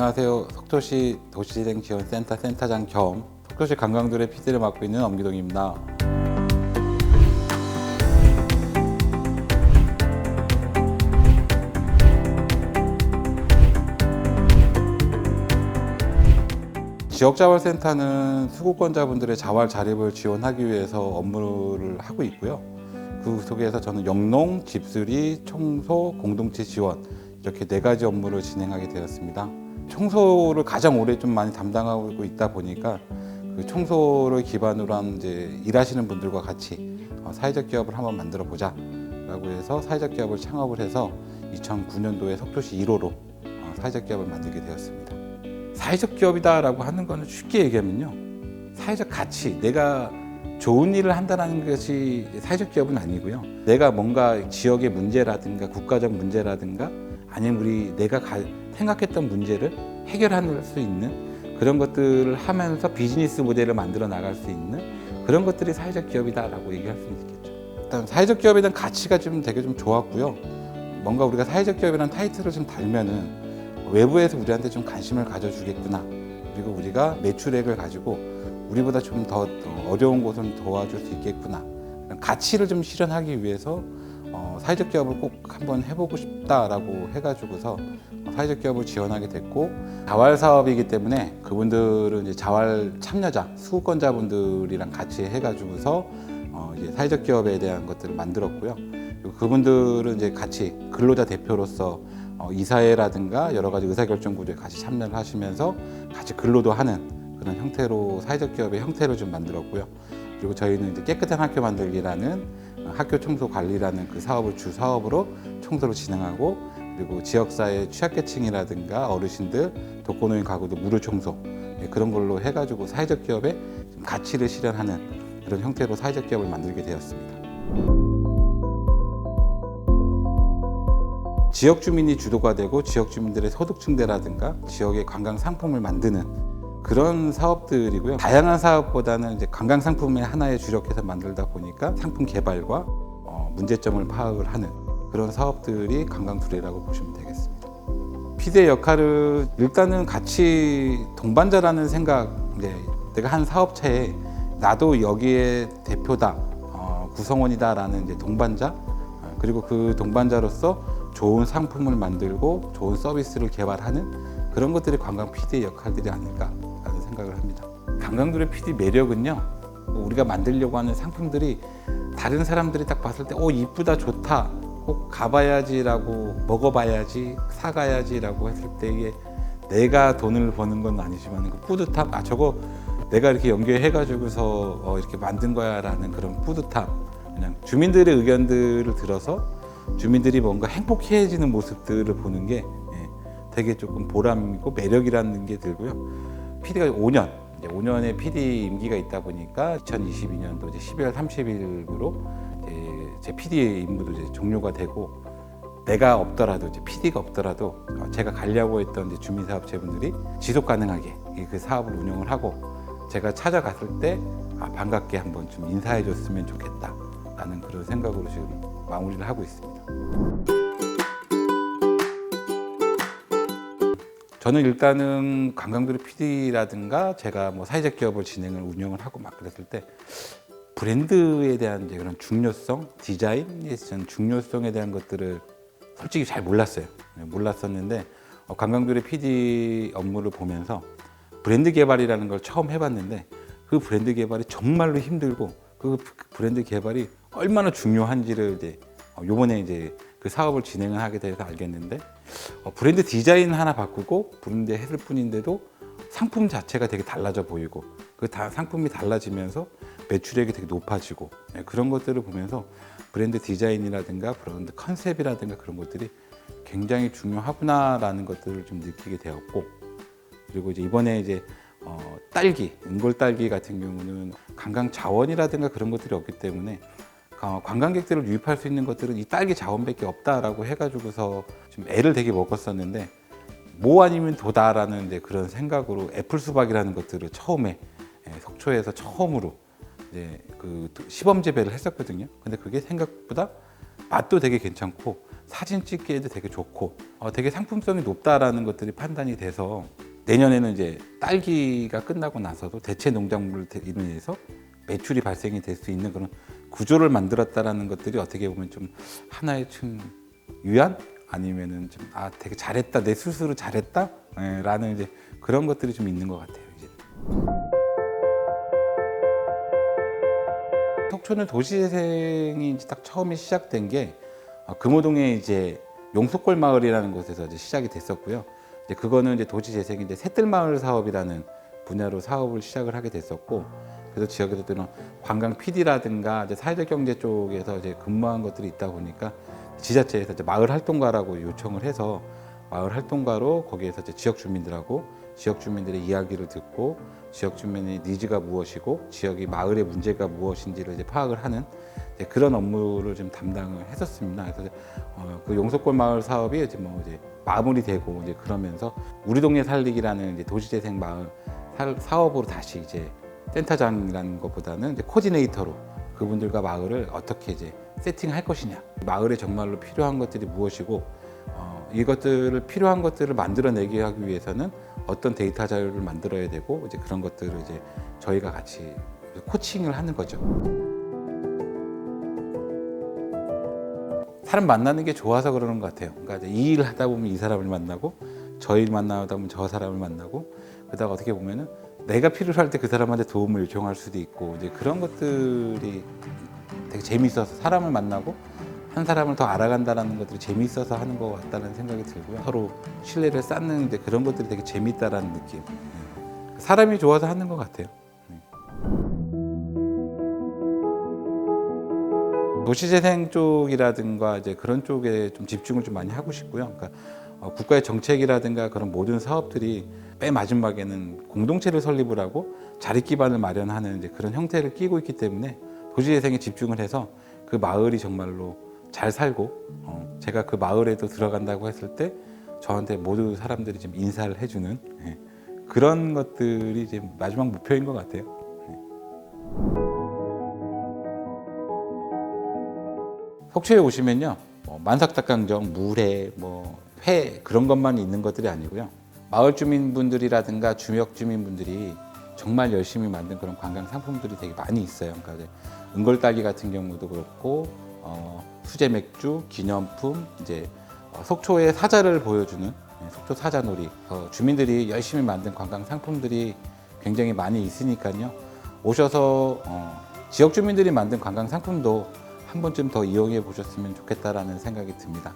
안녕하세요. 속초시 도시재생지원센터 센터장 겸 속초시 관광도래 PD를 맡고 있는 엄기동입니다. 지역자활센터는 수급권자분들의 자활 자립을 지원하기 위해서 업무를 하고 있고요. 그 속에서 저는 영농, 집수리, 청소, 공동체 지원 이렇게 4가지 업무를 진행하게 되었습니다. 청소를 가장 오래 좀 많이 담당하고 있다 보니까 그 청소를 기반으로 한 이제 일하시는 분들과 같이 사회적 기업을 한번 만들어 보자 라고 해서 사회적 기업을 창업을 해서 2009년도에 속초시 1호로 사회적 기업을 만들게 되었습니다. 사회적 기업이다 라고 하는 거는 쉽게 얘기하면요, 사회적 가치, 내가 좋은 일을 한다는 것이 사회적 기업은 아니고요, 내가 뭔가 지역의 문제라든가 국가적 문제라든가 아니면 내가 생각했던 문제를 해결할 수 있는 그런 것들을 하면서 비즈니스 모델을 만들어 나갈 수 있는 그런 것들이 사회적 기업이다 라고 얘기할 수 있겠죠. 일단 사회적 기업에 대한 가치가 되게 좀 좋았고요. 뭔가 우리가 사회적 기업이라는 타이틀을 좀 달면은 외부에서 우리한테 좀 관심을 가져주겠구나, 그리고 우리가 매출액을 가지고 우리보다 좀 더 어려운 곳을 도와줄 수 있겠구나, 가치를 좀 실현하기 위해서 사회적 기업을 꼭 한번 해보고 싶다라고 해가지고서 사회적 기업을 지원하게 됐고, 자활 사업이기 때문에 그분들은 이제 자활 참여자, 수급권자분들이랑 같이 해가지고서 이제 사회적 기업에 대한 것들을 만들었고요. 그리고 그분들은 이제 같이 근로자 대표로서 이사회라든가 여러 가지 의사결정 구조에 같이 참여를 하시면서 같이 근로도 하는 그런 형태로 사회적 기업의 형태를 좀 만들었고요. 그리고 저희는 이제 깨끗한 학교 만들기라는 학교 청소 관리라는 그 사업을 주 사업으로 청소를 진행하고, 그리고 지역사회 취약계층이라든가 어르신들, 독거노인 가구도 무료 청소, 그런 걸로 해가지고 사회적 기업의 가치를 실현하는 그런 형태로 사회적 기업을 만들게 되었습니다. 지역 주민이 주도가 되고 지역 주민들의 소득 증대라든가 지역의 관광 상품을 만드는 그런 사업들이고요. 다양한 사업보다는 이제 관광 상품의 하나에 주력해서 만들다 보니까 상품 개발과 문제점을 파악을 하는 그런 사업들이 관광두레라고 보시면 되겠습니다. PD의 역할은 일단은 같이 동반자라는 생각, 내가 한 사업체에 나도 여기에 대표다, 구성원이다라는 이제 동반자, 그리고 그 동반자로서 좋은 상품을 만들고 좋은 서비스를 개발하는 그런 것들이 관광 PD의 역할들이 아닐까라는 생각을 합니다. 관광두레 PD 매력은요, 우리가 만들려고 하는 상품들이 다른 사람들이 딱 봤을 때 이쁘다, 좋다, 꼭 가봐야지라고, 먹어봐야지, 사가야지라고 했을 때 이게 내가 돈을 버는 건 아니지만 그 뿌듯함, 저거 내가 이렇게 연결해가지고서 이렇게 만든 거야라는 그런 뿌듯함, 그냥 주민들의 의견들을 들어서 주민들이 뭔가 행복해지는 모습들을 보는 게 되게 조금 보람이고 매력이라는 게 들고요. PD가 5년의 PD 임기가 있다 보니까 2022년도 이제 12월 30일으로 제 PD 임무도 이제 종료가 되고, 내가 없더라도 이제 PD가 없더라도 제가 가려고 했던 이제 주민사업체분들이 지속 가능하게 그 사업을 운영을 하고, 제가 찾아갔을 때 반갑게 한번 좀 인사해 줬으면 좋겠다라는 그런 생각으로 지금 마무리를 하고 있습니다. 저는 일단은 관광두레 PD라든가 제가 뭐 사회적 기업을 운영을 하고 막 그랬을 때 브랜드에 대한 이제 그런 중요성, 디자인에 대한 중요성에 대한 것들을 솔직히 잘 몰랐어요. 몰랐었는데 관광두레 PD 업무를 보면서 브랜드 개발이라는 걸 처음 해봤는데, 그 브랜드 개발이 정말로 힘들고 그 브랜드 개발이 얼마나 중요한지를 요번에 이제 그 사업을 진행을 하게 돼서 알겠는데, 브랜드 디자인 하나 바꾸고 브랜드 했을 뿐인데도 상품 자체가 되게 달라져 보이고, 그 상품이 달라지면서 매출액이 되게 높아지고, 그런 것들을 보면서 브랜드 디자인이라든가 브랜드 컨셉이라든가 그런 것들이 굉장히 중요하구나라는 것들을 좀 느끼게 되었고, 그리고 이제 이번에 이제 딸기, 은골딸기 같은 경우는 관광 자원이라든가 그런 것들이 없기 때문에 관광객들을 유입할 수 있는 것들은 이 딸기 자원밖에 없다라고 해가지고서 좀 애를 되게 먹었었는데, 뭐 아니면 도다라는 이제 그런 생각으로 애플 수박이라는 것들을 처음에 속초에서 처음으로 이제 그 시범 재배를 했었거든요. 근데 그게 생각보다 맛도 되게 괜찮고 사진 찍기에도 되게 좋고 되게 상품성이 높다라는 것들이 판단이 돼서 내년에는 이제 딸기가 끝나고 나서도 대체 농작물로 인해서 매출이 발생이 될 수 있는 그런 구조를 만들었다라는 것들이 어떻게 보면 좀 하나의 좀 위안 아니면은 좀 되게 잘했다 내 스스로 잘했다 라는 이제 그런 것들이 좀 있는 것 같아요. 이제. 속초는 도시재생이 이제 딱 처음에 시작된 게 금호동에 이제 용속골 마을이라는 곳에서 이제 시작이 됐었고요. 이제 그거는 이제 도시재생이 이제 새뜰마을 사업이라는 분야로 사업을 시작을 하게 됐었고, 그래서 지역에서는 관광 PD라든가 이제 사회적 경제 쪽에서 이제 근무한 것들이 있다 보니까 지자체에서 이제 마을 활동가라고 요청을 해서 마을 활동가로 거기에서 이제 지역 주민들하고 지역 주민들의 이야기를 듣고 지역 주민의 니즈가 무엇이고 지역의 마을의 문제가 무엇인지를 이제 파악을 하는 이제 그런 업무를 좀 담당을 했었습니다. 그래서 그 용속골 마을 사업이 이제 이제 마무리되고 이제 그러면서 우리 동네 살리기라는 이제 도시재생 마을 사업으로 다시 이제 센터장이라는 것보다는 이제 코디네이터로 그분들과 마을을 어떻게 이제 세팅할 것이냐, 마을에 정말로 필요한 것들이 무엇이고 이것들을 필요한 것들을 만들어내기 하기 위해서는 어떤 데이터 자료를 만들어야 되고 이제 그런 것들을 이제 저희가 같이 코칭을 하는 거죠. 사람 만나는 게 좋아서 그러는 것 같아요. 그러니까 이 일을 하다 보면 이 사람을 만나고 저 일 만나다 보면 저 사람을 만나고 그러다가 어떻게 보면은 내가 필요할 때 그 사람한테 도움을 요청할 수도 있고 이제 그런 것들이 되게 재미있어서 사람을 만나고 한 사람을 더 알아간다는 것들이 재미있어서 하는 것 같다는 생각이 들고요. 서로 신뢰를 쌓는 데 그런 것들이 되게 재미있다라는 느낌. 사람이 좋아서 하는 것 같아요. 도시재생 쪽이라든가 이제 그런 쪽에 좀 집중을 좀 많이 하고 싶고요. 그러니까 국가의 정책이라든가 그런 모든 사업들이 맨 마지막에는 공동체를 설립을 하고 자립 기반을 마련하는 이제 그런 형태를 띠고 있기 때문에 도시재생에 집중을 해서 그 마을이 정말로 잘 살고 제가 그 마을에도 들어간다고 했을 때 저한테 모두 사람들이 좀 인사를 해주는 그런 것들이 이제 마지막 목표인 것 같아요. 속초에 오시면요, 만삭닭강정, 물회, 회 그런 것만 있는 것들이 아니고요. 마을 주민분들이라든가 주역 주민분들이 정말 열심히 만든 그런 관광 상품들이 되게 많이 있어요. 그러니까 이제 은골딸기 같은 경우도 그렇고 수제 맥주, 기념품, 이제 속초의 사자를 보여주는 속초 사자놀이, 주민들이 열심히 만든 관광 상품들이 굉장히 많이 있으니까요. 오셔서 지역 주민들이 만든 관광 상품도 한 번쯤 더 이용해 보셨으면 좋겠다라는 생각이 듭니다.